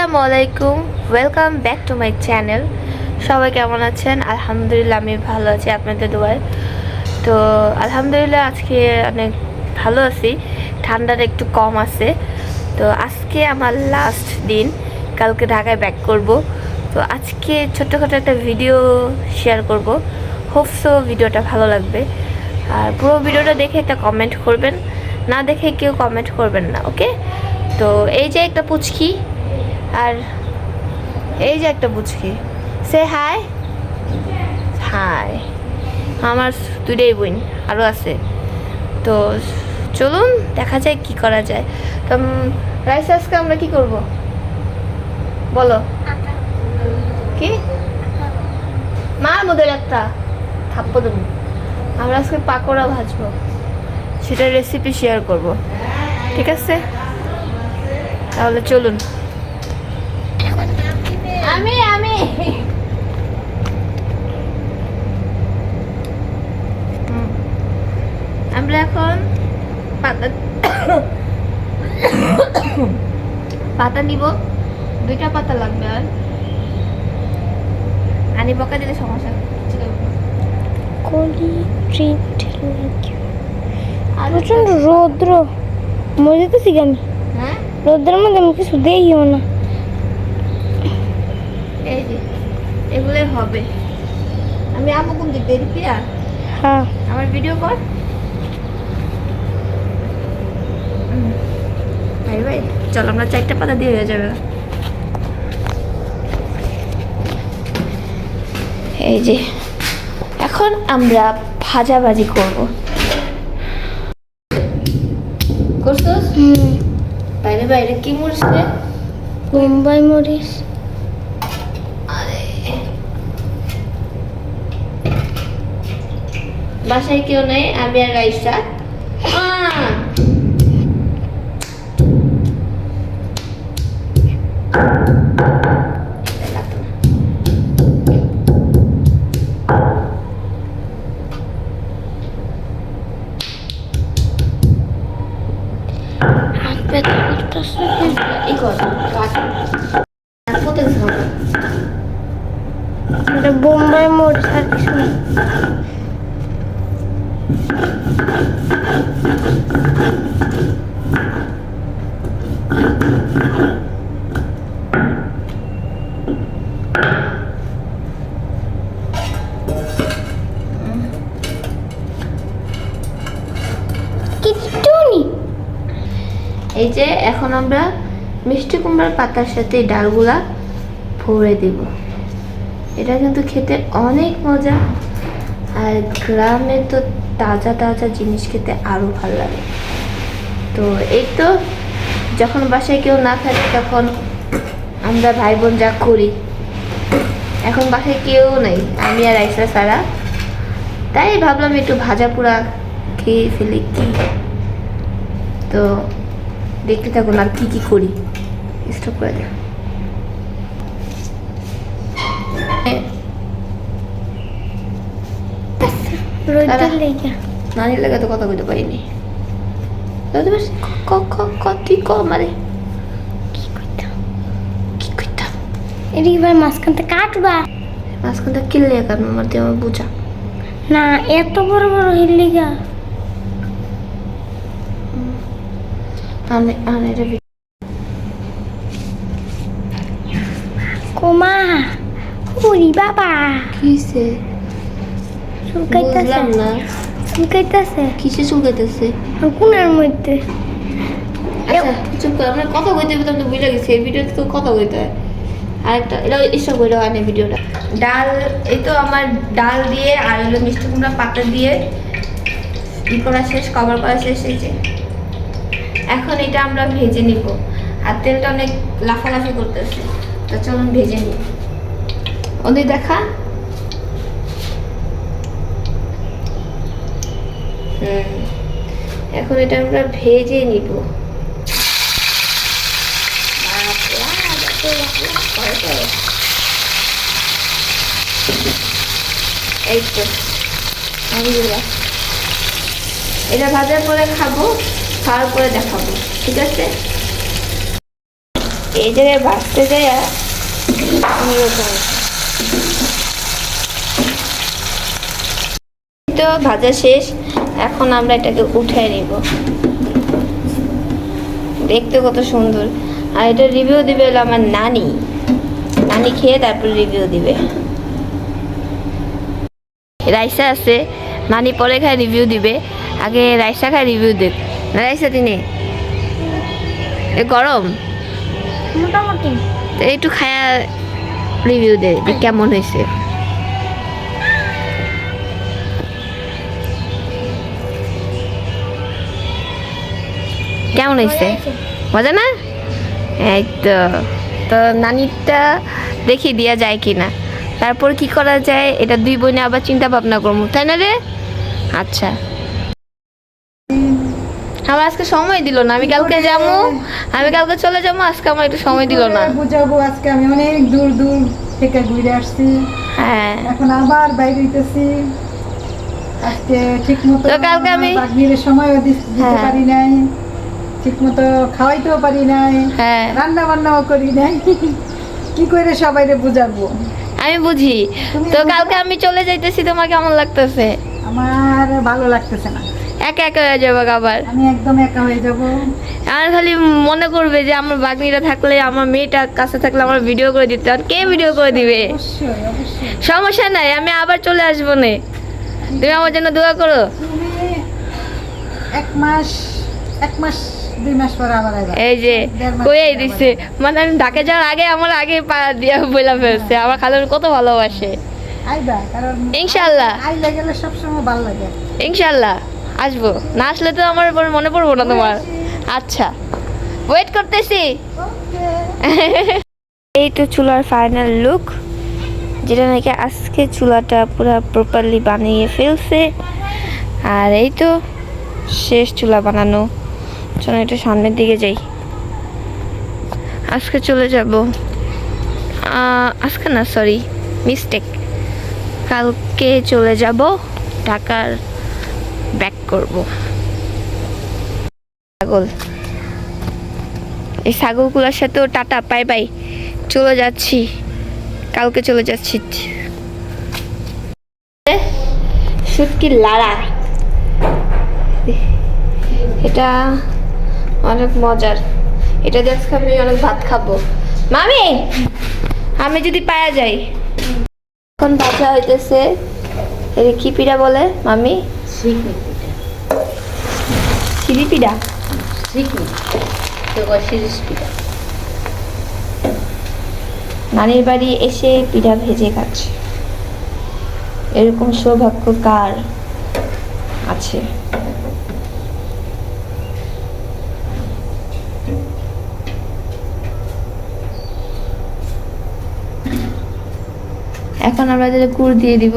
আসসালামু আলাইকুম, welcome back to my channel. সবাই কেমন আছেন? আলহামদুলিল্লাহ আমি ভালো আছি আপনাদের দোয়ায়। তো আলহামদুলিল্লাহ আজকে অনেক ভালো আছি, ঠান্ডাটা একটু কম আছে। তো আজকে আমার লাস্ট দিন, কালকে ঢাকায় ব্যাক করব। তো আজকে ছোট্টখাটো একটা ভিডিও শেয়ার করব, হোপসো ভিডিওটা ভালো লাগবে। আর পুরো ভিডিওটা দেখে একটা কমেন্ট করবেন, না দেখে কেউ কমেন্ট করবেন না, ওকে? তো এই যে একটা পুচকি, আর এই যে একটা পুচকি, সে হাই হাই। আমার দুইটাই বোন, আরও আছে। তো চলুন দেখা যায় কি করা যায়। তো রাইস আজকে আমরা কি করব বলো? কি মার মধ্যে একটা থাপ্পড় দেবো। আমরা আজকে পাকোড়া ভাজবো, সেটার রেসিপি শেয়ার করব, ঠিক আছে? তাহলে চলুন। আমি আমি আমরা এখন পাতা পাতা নিব, 2টা পাতা লাগবে। আর আনি বকা দিলে সমস্যা কলি ট্রিট আর প্রচন্ড রৌদ্র মরে যেতেছি আমি। হ্যাঁ, রৌদ্রের মধ্যে আমি কিছু দেখিও না। এই যে এগুলোই হবে। আমি আবু কোন দিক দিয়ে প্রিয়া, হ্যাঁ আমার ভিডিও কর। ভাই ভাই চল, আমরা 4টা পাতা দিয়ে হয়ে যাবে। এই যে এখন আমরা ভাজাভাজি করব। করছস? বাইরে বাইরে কি মরিস রে? মুম্বাই মরিস। আরে বাসায় কেউ নেই, আমি আর রাইসা। হাত ব্যথা করতেছে। এই কর কাট কোথায় খাবো। এটা বোম্বাই মরিচ আর কিছু না। কিচ্ছুনি। এই যে এখন আমরা মিষ্টি কুমড়ার পাতার সাথে এই ডালগুলা ভরে দিব। এটা কিন্তু খেতে অনেক মজা, আর গ্রামে তো তাজা তাজা জিনিস খেতে আরও ভালো লাগে। তো এই তো যখন বাসায় কেউ না থাকে তখন আমরা ভাই বোন যা করি। এখন বাসায় কেউ নেই, আমি আর আইসা ছাড়া, তাই ভাবলাম একটু ভাজা পোড়া খেয়ে ফেলি কি। তো দেখতে থাকুন আর কি কি করি। স্টপ করে দেখ। রোদের লেগে নানির লাগে তো কথা বলতে পারিনি। তুই ক মারে কি করতাম? কি করতাম? এটা এবার মাঝখানতে কাটবা মাঝখানটা কিনলে কারণ আমার দিয়ে আমার বোঝা না, এত বড় বড় হিল্লিগা। এটা কোমা ওরি বাবা কিসে চুলকাইতেছে বুঝলাম না। চুলকাইতেছে কিসে চুলকাইতেছে? কোনার মধ্যে। আচ্ছা চুপ কর, আমরা কথা কইতে হবে, তো বুঝে গেছি এই ভিডিওতে তো কথা কইতে হয়। আরেকটা এটা এসব করে হয় না ভিডিওটা। ডাল, এই তো আমার ডাল দিয়ে আর হলো মিষ্টি কুমড়া পাতা দিয়ে ই করা শেষ, কভার করা শেষ। এই যে এখন এটা আমরা ভেজে নিব, আর তেলটা অনেক লাফালাফি করতেছে, তো চলুন ভেজে নিই। ওদের দেখা। এখন এটা আমরা ভেজে নিব। এই তো এটা ভাজার পরে খাবো, খাওয়ার পরে দেখাবো, ঠিক আছে? এই জায়গায় ভাজতে যায় অন্যরকম। তো ভাজা শেষ, এখন আমরা এটাকে উঠাই নিব। দেখতে কত সুন্দর। আর এটা রিভিউ দিবে হলো আমার নানি। নানি খেয়ে তারপর রিভিউ দিবে। রাইসা আছে, নানি পরে খায় রিভিউ দিবে, আগে রাইসা খায় রিভিউ দেখ। রাইসা তিনি এ গরম মোটামুটি তো একটু খায়া রিভিউ দে যে কেমন হয়েছে। কেমন হয়েছে? মজা না? এই তো। তো নানিরটা দেখি দিয়া যায় কিনা, তারপর কি করা যায় এটা দুই বোনে আবার চিন্তা ভাবনা করবো, তাই না রে? আচ্ছা, আমার আজকে সময় দিল না। আমি কালকে যাবো, আমি কালকে চলে যাবো, আজকে আমার একটু সময় দিল না। বুঝাবো, আজকে আমি অনেক দূর দূর থেকে ঘুরে আসছি, হ্যাঁ এখন আবার বাইরে হইতেছি। আজকে ঠিক মতো তো কালকে আমি বাগনির সময় দিতে হ্যাঁ। পারি নাই, ঠিক মতো খাওয়াইতেও পারি নাই, হ্যাঁ রান্না বান্নাও করি নাই। কি করে সবাইরে বুঝাবো? আমি বুঝি। তুমি তো বুঝো? কালকে আমি চলে যাইতেছি, তোমার কেমন লাগতেছে? আমার ভালো লাগতেছে না, একা একা হয়ে যাবে আবার। আমি একদম একা হয়ে যাব। আমার খালি মনে করবে যে আমার বাগনিটা থাকলে, আমার মেয়েটা কাছে থাকলে আমার ভিডিও করে দিতে। আর কে ভিডিও করে দিবে? অবশ্যই অবশ্যই। সমস্যা নাই, আমি আবার চলে আসবো নে। তুমি আমার জন্য দোয়া করো। তুমি এক মাস 2 মাস পরে আবার আইবা। এই যে 1.5 মাস কইয়াই পরে দিচ্ছে, মানে আমি ঢাকা যাওয়ার আগে আমার আগে পা দিয়া বইলা ফেলছে। আমার খালুর কত ভালোবাসে। আইবা, কারণ ইনশাআল্লাহ। আইলে গেলে সবসময় ভালো লাগে। ইনশাল্লাহ আসবো, না আসলে তো আমার পরে মনে পড়বো না তোমার। আচ্ছা, ওয়েট করতেছি। এই তো চুলার ফাইনাল লুক, যেটা নাকি আজকে চুলাটা পুরো প্রপারলি বানিয়ে ফেলছে। আর এই তো শেষ চুলা বানানো। চলো একটু সামনের দিকে যাই। আজকে চলে যাব, আজকে না, সরি মিস্টেক, কালকে চলে যাব ঢাকার, ব্যাক করব। ছাগল, এই ছাগলগুলোর সাথেও টাটা বাই বাই, চলে যাচ্ছি, কালকে চলে যাচ্ছি। শুটকি লাড়া, এটা অনেক মজার। এটা দিয়ে আজকে আমি অনেক ভাত খাবো। মামি, আমি যদি পায়া যাই। এখন ভাজা হইতেছে, এটা কি পিঠা বলে মামি? সিঁড়ি পিঠা। নানির বাড়ি এসে পিঠা ভেজে খাচ্ছে, এরকম সৌভাগ্য কার আছে? এখন আমরা যদি গুড় দিয়ে দিব,